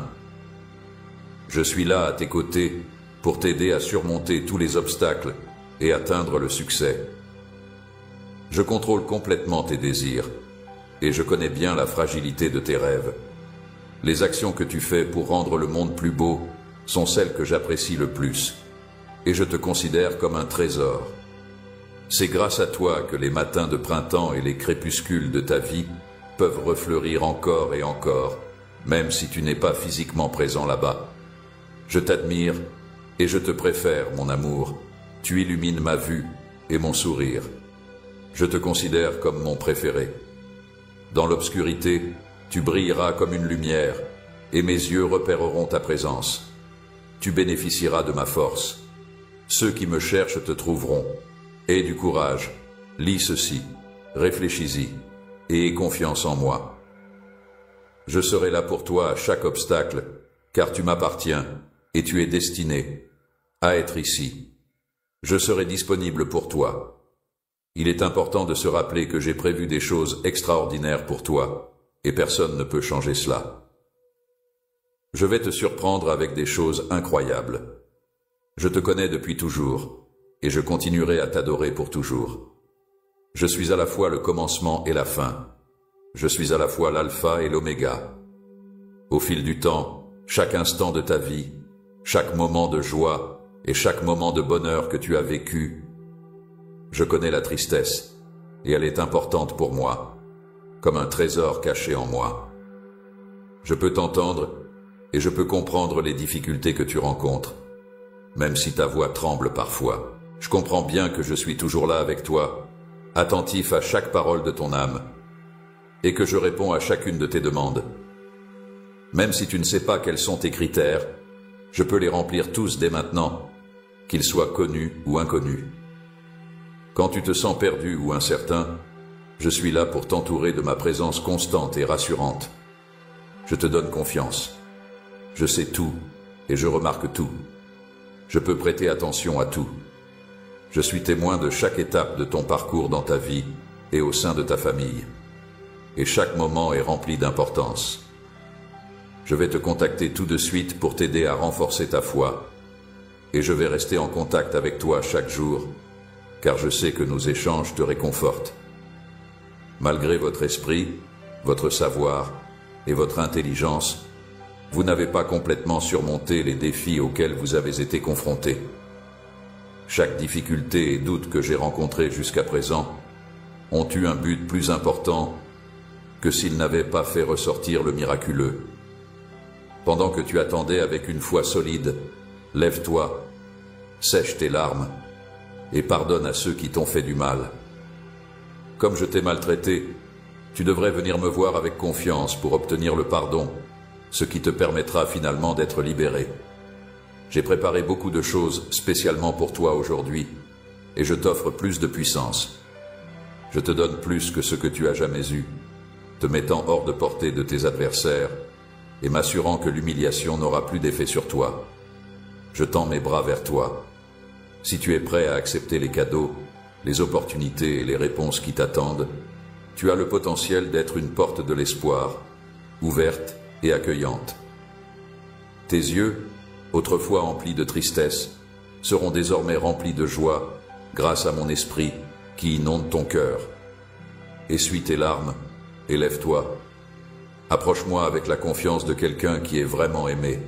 Je suis là à tes côtés pour t'aider à surmonter tous les obstacles et atteindre le succès. Je contrôle complètement tes désirs et je connais bien la fragilité de tes rêves. Les actions que tu fais pour rendre le monde plus beau sont celles que j'apprécie le plus et je te considère comme un trésor. C'est grâce à toi que les matins de printemps et les crépuscules de ta vie peuvent refleurir encore et encore, même si tu n'es pas physiquement présent là-bas. Je t'admire et je te préfère, mon amour. Tu illumines ma vue et mon sourire. Je te considère comme mon préféré. Dans l'obscurité, tu brilleras comme une lumière et mes yeux repéreront ta présence. Tu bénéficieras de ma force. Ceux qui me cherchent te trouveront. Aie du courage, lis ceci, réfléchis-y et aie confiance en moi. Je serai là pour toi à chaque obstacle, car tu m'appartiens et tu es destiné à être ici. Je serai disponible pour toi. Il est important de se rappeler que j'ai prévu des choses extraordinaires pour toi, et personne ne peut changer cela. Je vais te surprendre avec des choses incroyables. Je te connais depuis toujours, et je continuerai à t'adorer pour toujours. Je suis à la fois le commencement et la fin. Je suis à la fois l'alpha et l'oméga. Au fil du temps, chaque instant de ta vie, chaque moment de joie et chaque moment de bonheur que tu as vécu, je connais la tristesse, et elle est importante pour moi, comme un trésor caché en moi. Je peux t'entendre et je peux comprendre les difficultés que tu rencontres, même si ta voix tremble parfois. Je comprends bien que je suis toujours là avec toi, attentif à chaque parole de ton âme, et que je réponds à chacune de tes demandes. Même si tu ne sais pas quels sont tes critères, je peux les remplir tous dès maintenant, qu'ils soient connus ou inconnus. Quand tu te sens perdu ou incertain, je suis là pour t'entourer de ma présence constante et rassurante. Je te donne confiance. Je sais tout et je remarque tout. Je peux prêter attention à tout. Je suis témoin de chaque étape de ton parcours dans ta vie et au sein de ta famille. Et chaque moment est rempli d'importance. Je vais te contacter tout de suite pour t'aider à renforcer ta foi. Et je vais rester en contact avec toi chaque jour, car je sais que nos échanges te réconfortent. Malgré votre esprit, votre savoir et votre intelligence, vous n'avez pas complètement surmonté les défis auxquels vous avez été confrontés. Chaque difficulté et doute que j'ai rencontrés jusqu'à présent ont eu un but plus important que s'ils n'avaient pas fait ressortir le miraculeux. Pendant que tu attendais avec une foi solide, lève-toi, sèche tes larmes et pardonne à ceux qui t'ont fait du mal. Comme je t'ai maltraité, tu devrais venir me voir avec confiance pour obtenir le pardon, ce qui te permettra finalement d'être libéré. J'ai préparé beaucoup de choses spécialement pour toi aujourd'hui, et je t'offre plus de puissance. Je te donne plus que ce que tu as jamais eu, te mettant hors de portée de tes adversaires et m'assurant que l'humiliation n'aura plus d'effet sur toi. Je tends mes bras vers toi. Si tu es prêt à accepter les cadeaux, les opportunités et les réponses qui t'attendent, tu as le potentiel d'être une porte de l'espoir, ouverte et accueillante. Tes yeux, autrefois emplis de tristesse, seront désormais remplis de joie grâce à mon esprit qui inonde ton cœur. Essuie tes larmes et lève-toi. Approche-moi avec la confiance de quelqu'un qui est vraiment aimé.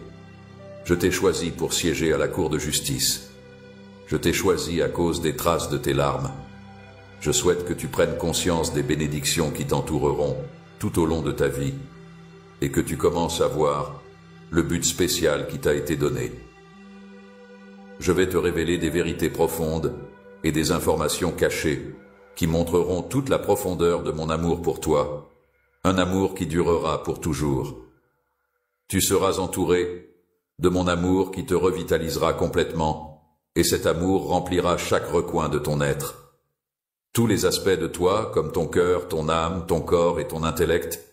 Je t'ai choisi pour siéger à la cour de justice. Je t'ai choisi à cause des traces de tes larmes. Je souhaite que tu prennes conscience des bénédictions qui t'entoureront tout au long de ta vie et que tu commences à voir le but spécial qui t'a été donné. Je vais te révéler des vérités profondes et des informations cachées qui montreront toute la profondeur de mon amour pour toi, un amour qui durera pour toujours. Tu seras entouré de mon amour qui te revitalisera complètement, et cet amour remplira chaque recoin de ton être. Tous les aspects de toi, comme ton cœur, ton âme, ton corps et ton intellect,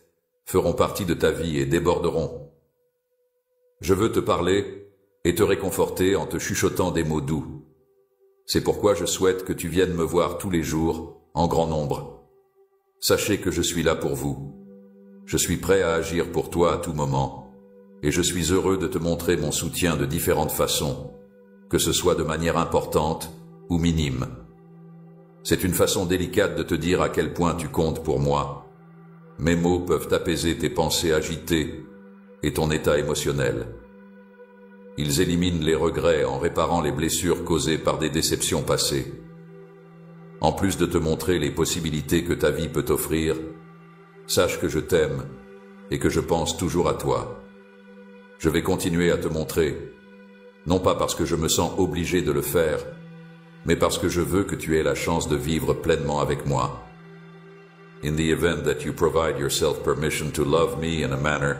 feront partie de ta vie et déborderont. Je veux te parler et te réconforter en te chuchotant des mots doux. C'est pourquoi je souhaite que tu viennes me voir tous les jours, en grand nombre. Sachez que je suis là pour vous. Je suis prêt à agir pour toi à tout moment, et je suis heureux de te montrer mon soutien de différentes façons, que ce soit de manière importante ou minime. C'est une façon délicate de te dire à quel point tu comptes pour moi. Mes mots peuvent apaiser tes pensées agitées et ton état émotionnel. Ils éliminent les regrets en réparant les blessures causées par des déceptions passées. En plus de te montrer les possibilités que ta vie peut t'offrir, sache que je t'aime et que je pense toujours à toi. Je vais continuer à te montrer, non pas parce que je me sens obligé de le faire, mais parce que je veux que tu aies la chance de vivre pleinement avec moi. In the event that you provide yourself permission to love me in a manner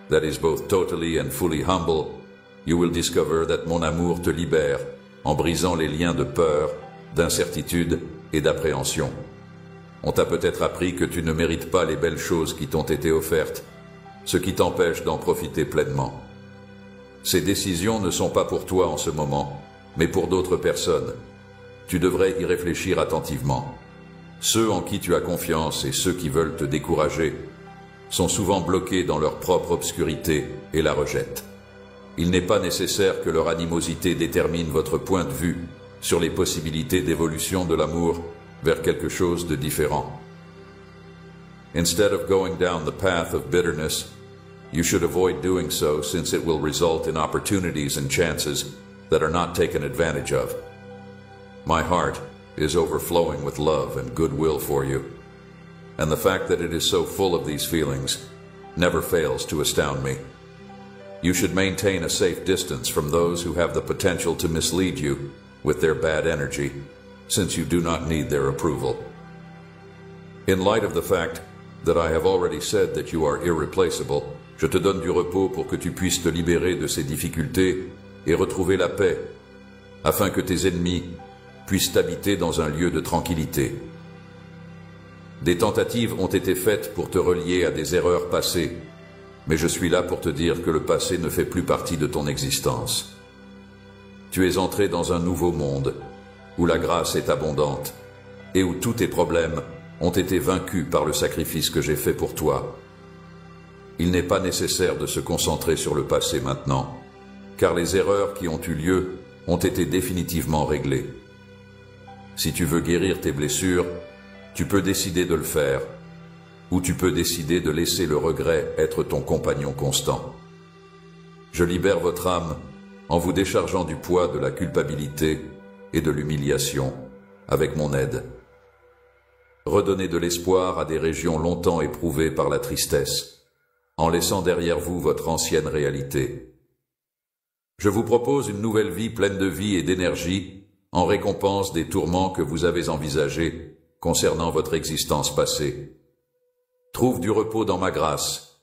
that is both totally and fully humble, you will discover that mon amour te libère en brisant les liens de peur, d'incertitude et d'appréhension. On t'a peut-être appris que tu ne mérites pas les belles choses qui t'ont été offertes, ce qui t'empêche d'en profiter pleinement. Ces décisions ne sont pas pour toi en ce moment, mais pour d'autres personnes. Tu devrais y réfléchir attentivement. Ceux en qui tu as confiance et ceux qui veulent te décourager sont souvent bloqués dans leur propre obscurité et la rejettent. Il n'est pas nécessaire que leur animosité détermine votre point de vue sur les possibilités d'évolution de l'amour vers quelque chose de différent. Instead of going down the path of bitterness, you should avoid doing so since it will result in opportunities and chances that are not taken advantage of. My heart is overflowing with love and goodwill for you, and the fact that it is so full of these feelings never fails to astound me. You should maintain a safe distance from those who have the potential to mislead you with their bad energy, since you do not need their approval. In light of the fact that I have already said that you are irreplaceable, je te donne du repos pour que tu puisses te libérer de ces difficultés et retrouver la paix, afin que tes ennemis puissent habiter dans un lieu de tranquillité. Des tentatives ont été faites pour te relier à des erreurs passées, mais je suis là pour te dire que le passé ne fait plus partie de ton existence. Tu es entré dans un nouveau monde, où la grâce est abondante, et où tous tes problèmes ont été vaincus par le sacrifice que j'ai fait pour toi. Il n'est pas nécessaire de se concentrer sur le passé maintenant, car les erreurs qui ont eu lieu ont été définitivement réglées. Si tu veux guérir tes blessures, tu peux décider de le faire, ou tu peux décider de laisser le regret être ton compagnon constant. Je libère votre âme en vous déchargeant du poids de la culpabilité et de l'humiliation avec mon aide. Redonnez de l'espoir à des régions longtemps éprouvées par la tristesse, en laissant derrière vous votre ancienne réalité. Je vous propose une nouvelle vie pleine de vie et d'énergie en récompense des tourments que vous avez envisagés concernant votre existence passée. Trouve du repos dans ma grâce.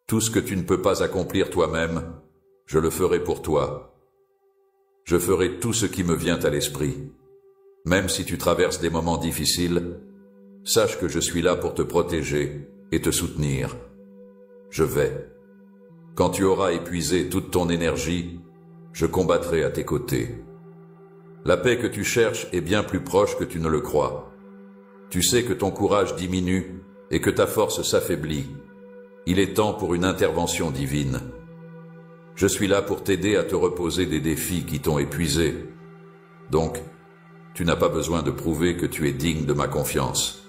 Tout ce que tu ne peux pas accomplir toi-même, je le ferai pour toi. Je ferai tout ce qui me vient à l'esprit. Même si tu traverses des moments difficiles, Sache que je suis là pour te protéger et te soutenir. Je vais. Quand tu auras épuisé toute ton énergie, je combattrai à tes côtés. La paix que tu cherches est bien plus proche que tu ne le crois. Tu sais que ton courage diminue et que ta force s'affaiblit. Il est temps pour une intervention divine. Je suis là pour t'aider à te reposer des défis qui t'ont épuisé. Donc, tu n'as pas besoin de prouver que tu es digne de ma confiance.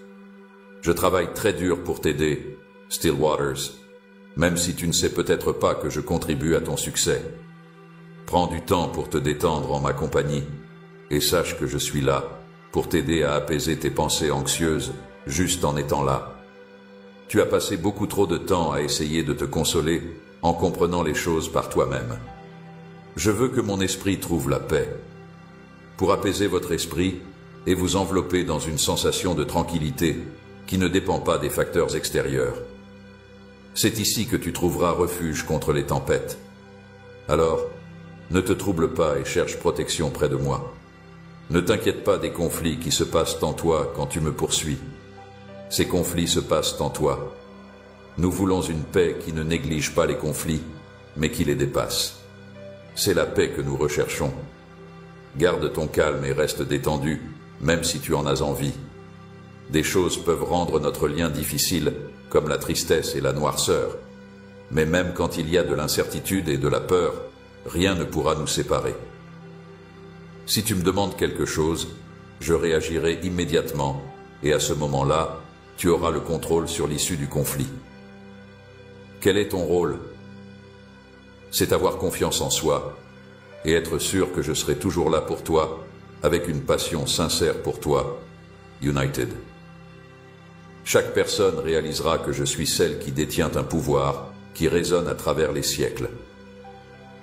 Je travaille très dur pour t'aider, Stillwaters, même si tu ne sais peut-être pas que je contribue à ton succès. Prends du temps pour te détendre en ma compagnie et sache que je suis là pour t'aider à apaiser tes pensées anxieuses juste en étant là. Tu as passé beaucoup trop de temps à essayer de te consoler en comprenant les choses par toi-même. Je veux que mon esprit trouve la paix. Pour apaiser votre esprit et vous envelopper dans une sensation de tranquillité qui ne dépend pas des facteurs extérieurs. C'est ici que tu trouveras refuge contre les tempêtes. Alors, ne te trouble pas et cherche protection près de moi. Ne t'inquiète pas des conflits qui se passent en toi quand tu me poursuis. Ces conflits se passent en toi. Nous voulons une paix qui ne néglige pas les conflits, mais qui les dépasse. C'est la paix que nous recherchons. Garde ton calme et reste détendu, même si tu en as envie. Des choses peuvent rendre notre lien difficile, comme la tristesse et la noirceur. Mais même quand il y a de l'incertitude et de la peur, rien ne pourra nous séparer. Si tu me demandes quelque chose, je réagirai immédiatement, et à ce moment-là, tu auras le contrôle sur l'issue du conflit. Quel est ton rôle? C'est avoir confiance en soi, et être sûr que je serai toujours là pour toi, avec une passion sincère pour toi. United. Chaque personne réalisera que je suis celle qui détient un pouvoir qui résonne à travers les siècles.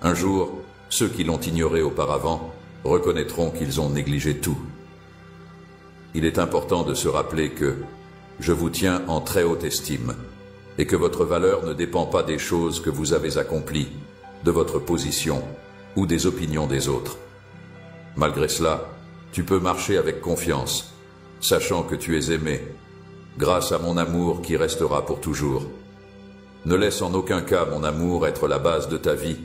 Un jour, ceux qui l'ont ignoré auparavant reconnaîtront qu'ils ont négligé tout. Il est important de se rappeler que je vous tiens en très haute estime et que votre valeur ne dépend pas des choses que vous avez accomplies, de votre position ou des opinions des autres. Malgré cela, tu peux marcher avec confiance, sachant que tu es aimé, grâce à mon amour qui restera pour toujours. Ne laisse en aucun cas mon amour être la base de ta vie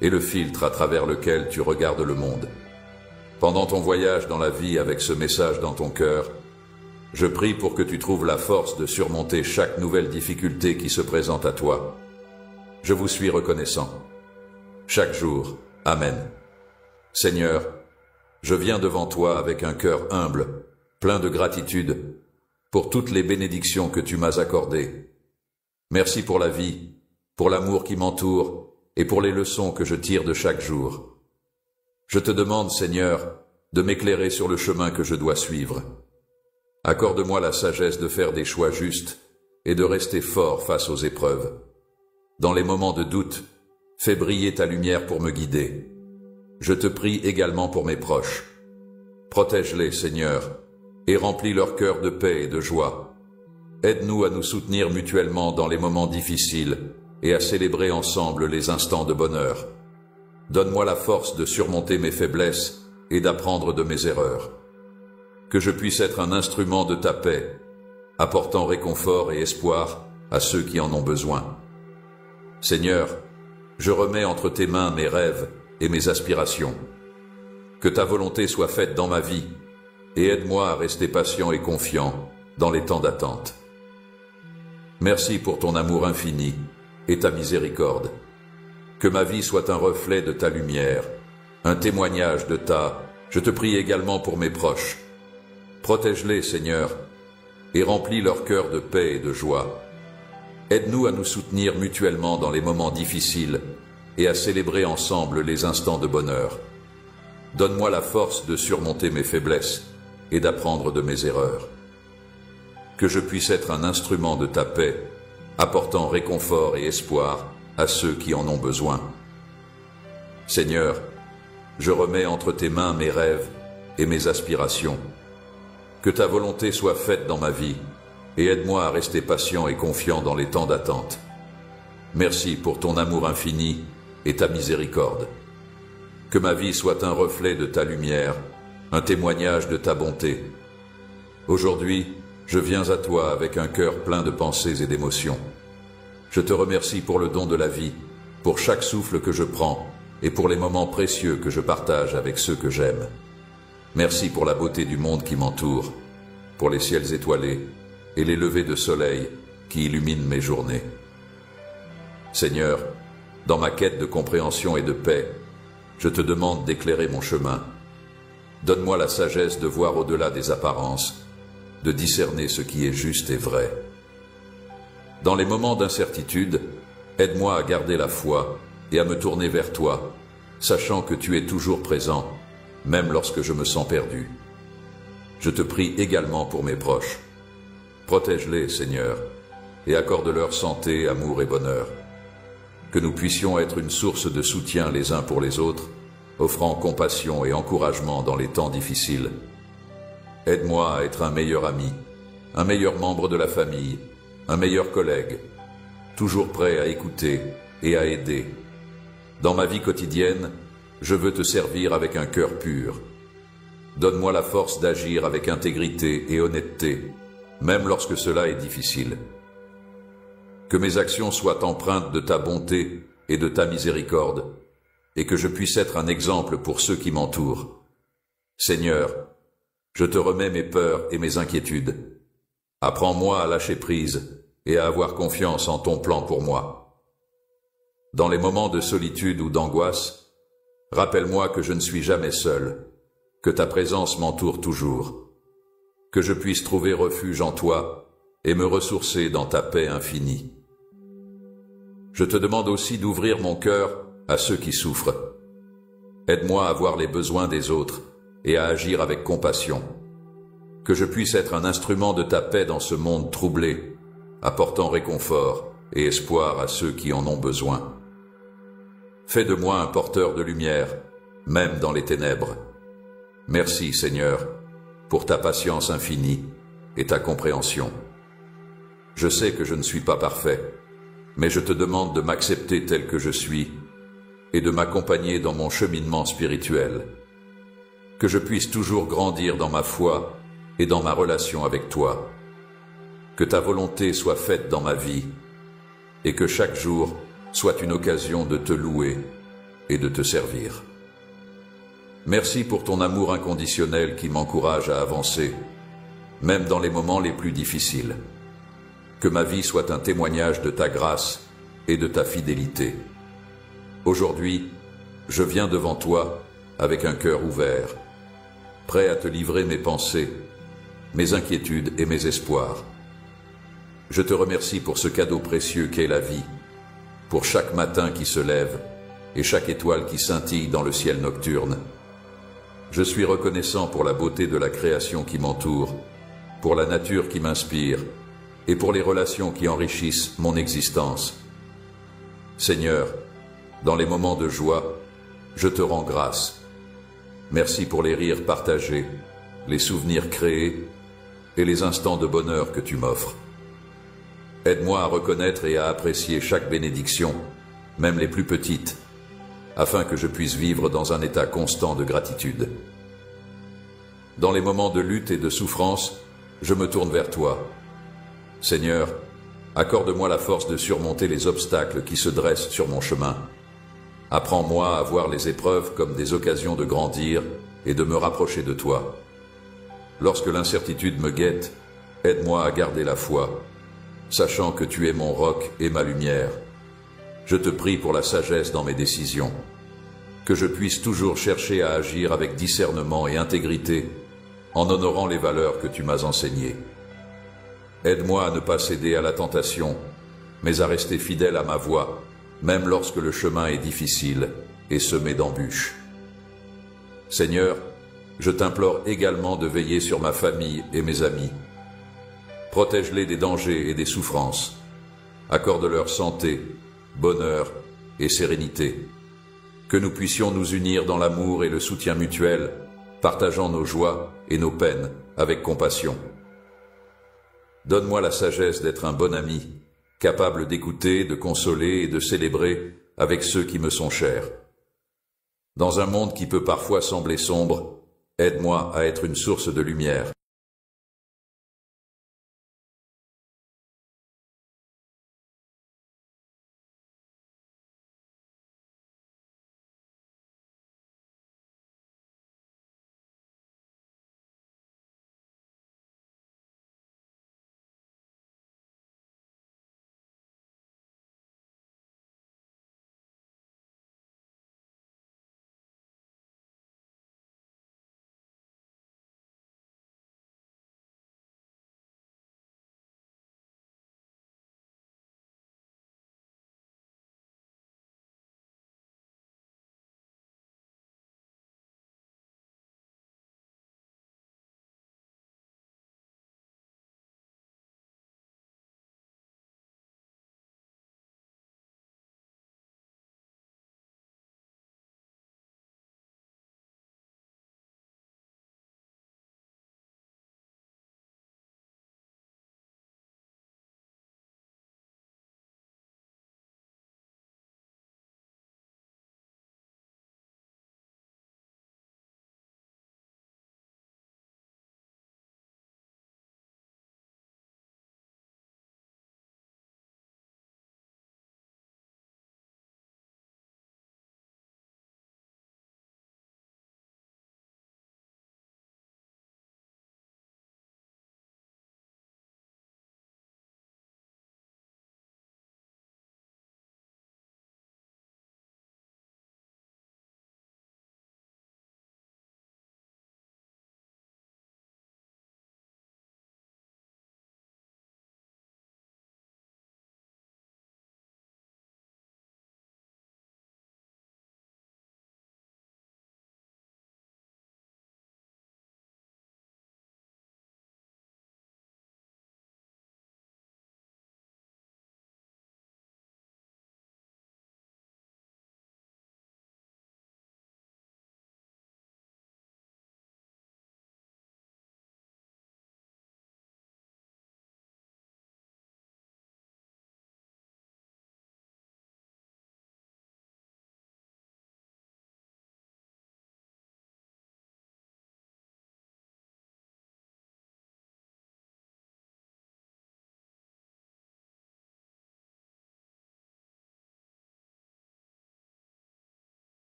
et le filtre à travers lequel tu regardes le monde. Pendant ton voyage dans la vie avec ce message dans ton cœur, je prie pour que tu trouves la force de surmonter chaque nouvelle difficulté qui se présente à toi. Je vous suis reconnaissant. Chaque jour, Amen. Seigneur, je viens devant toi avec un cœur humble, plein de gratitude, pour toutes les bénédictions que tu m'as accordées. Merci pour la vie, pour l'amour qui m'entoure et pour les leçons que je tire de chaque jour. Je te demande, Seigneur, de m'éclairer sur le chemin que je dois suivre. Accorde-moi la sagesse de faire des choix justes et de rester fort face aux épreuves. Dans les moments de doute, fais briller ta lumière pour me guider. Je te prie également pour mes proches. Protège-les, Seigneur, et remplis leur cœur de paix et de joie. Aide-nous à nous soutenir mutuellement dans les moments difficiles et à célébrer ensemble les instants de bonheur. Donne-moi la force de surmonter mes faiblesses et d'apprendre de mes erreurs. Que je puisse être un instrument de ta paix, apportant réconfort et espoir à ceux qui en ont besoin. Seigneur, je remets entre tes mains mes rêves et mes aspirations. Que ta volonté soit faite dans ma vie et aide-moi à rester patient et confiant dans les temps d'attente. Merci pour ton amour infini et ta miséricorde. Que ma vie soit un reflet de ta lumière, un témoignage de ta... Je te prie également pour mes proches. Protège-les, Seigneur, et remplis leur cœur de paix et de joie. Aide-nous à nous soutenir mutuellement dans les moments difficiles et à célébrer ensemble les instants de bonheur. Donne-moi la force de surmonter mes faiblesses et d'apprendre de mes erreurs. Que je puisse être un instrument de ta paix, apportant réconfort et espoir à ceux qui en ont besoin. Seigneur, je remets entre tes mains mes rêves et mes aspirations. Que ta volonté soit faite dans ma vie et aide-moi à rester patient et confiant dans les temps d'attente. Merci pour ton amour infini et ta miséricorde. Que ma vie soit un reflet de ta lumière, un témoignage de ta bonté. Aujourd'hui, je viens à toi avec un cœur plein de pensées et d'émotions. Je te remercie pour le don de la vie, pour chaque souffle que je prends et pour les moments précieux que je partage avec ceux que j'aime. Merci pour la beauté du monde qui m'entoure, pour les ciels étoilés et les levées de soleil qui illuminent mes journées. Seigneur, dans ma quête de compréhension et de paix, je te demande d'éclairer mon chemin. Donne-moi la sagesse de voir au-delà des apparences, de discerner ce qui est juste et vrai. Dans les moments d'incertitude, aide-moi à garder la foi et à me tourner vers toi, sachant que tu es toujours présent, même lorsque je me sens perdu. Je te prie également pour mes proches. Protège-les, Seigneur, et accorde-leur santé, amour et bonheur. Que nous puissions être une source de soutien les uns pour les autres, offrant compassion et encouragement dans les temps difficiles. Aide-moi à être un meilleur ami, un meilleur membre de la famille, un meilleur collègue, toujours prêt à écouter et à aider. Dans ma vie quotidienne, je veux te servir avec un cœur pur. Donne-moi la force d'agir avec intégrité et honnêteté, même lorsque cela est difficile. Que mes actions soient empreintes de ta bonté et de ta miséricorde, et que je puisse être un exemple pour ceux qui m'entourent. Seigneur, je te remets mes peurs et mes inquiétudes. Apprends-moi à lâcher prise et à avoir confiance en ton plan pour moi. Dans les moments de solitude ou d'angoisse, rappelle-moi que je ne suis jamais seul, que ta présence m'entoure toujours, que je puisse trouver refuge en toi et me ressourcer dans ta paix infinie. Je te demande aussi d'ouvrir mon cœur à ceux qui souffrent. Aide-moi à voir les besoins des autres et à agir avec compassion. Que je puisse être un instrument de ta paix dans ce monde troublé, apportant réconfort et espoir à ceux qui en ont besoin. Fais de moi un porteur de lumière, même dans les ténèbres. Merci, Seigneur, pour ta patience infinie et ta compréhension. Je sais que je ne suis pas parfait, mais je te demande de m'accepter tel que je suis et de m'accompagner dans mon cheminement spirituel. Que je puisse toujours grandir dans ma foi et dans ma relation avec toi. Que ta volonté soit faite dans ma vie et que chaque jour soit une occasion de te louer et de te servir. Merci pour ton amour inconditionnel qui m'encourage à avancer, même dans les moments les plus difficiles. Que ma vie soit un témoignage de ta grâce et de ta fidélité. Aujourd'hui, je viens devant toi avec un cœur ouvert, prêt à te livrer mes pensées, mes inquiétudes et mes espoirs. Je te remercie pour ce cadeau précieux qu'est la vie, pour chaque matin qui se lève et chaque étoile qui scintille dans le ciel nocturne. Je suis reconnaissant pour la beauté de la création qui m'entoure, pour la nature qui m'inspire et pour les relations qui enrichissent mon existence. Seigneur, dans les moments de joie, je te rends grâce. Merci pour les rires partagés, les souvenirs créés et les instants de bonheur que tu m'offres. Aide-moi à reconnaître et à apprécier chaque bénédiction, même les plus petites, afin que je puisse vivre dans un état constant de gratitude. Dans les moments de lutte et de souffrance, je me tourne vers toi. Seigneur, accorde-moi la force de surmonter les obstacles qui se dressent sur mon chemin. Apprends-moi à voir les épreuves comme des occasions de grandir et de me rapprocher de toi. Lorsque l'incertitude me guette, aide-moi à garder la foi, sachant que tu es mon roc et ma lumière. Je te prie pour la sagesse dans mes décisions, que je puisse toujours chercher à agir avec discernement et intégrité, en honorant les valeurs que tu m'as enseignées. Aide-moi à ne pas céder à la tentation, mais à rester fidèle à ma voie, même lorsque le chemin est difficile et semé d'embûches. Seigneur, je t'implore également de veiller sur ma famille et mes amis. Protège-les des dangers et des souffrances. Accorde-leur santé, bonheur et sérénité. Que nous puissions nous unir dans l'amour et le soutien mutuel, partageant nos joies et nos peines avec compassion. Donne-moi la sagesse d'être un bon ami, capable d'écouter, de consoler et de célébrer avec ceux qui me sont chers. Dans un monde qui peut parfois sembler sombre, aide-moi à être une source de lumière.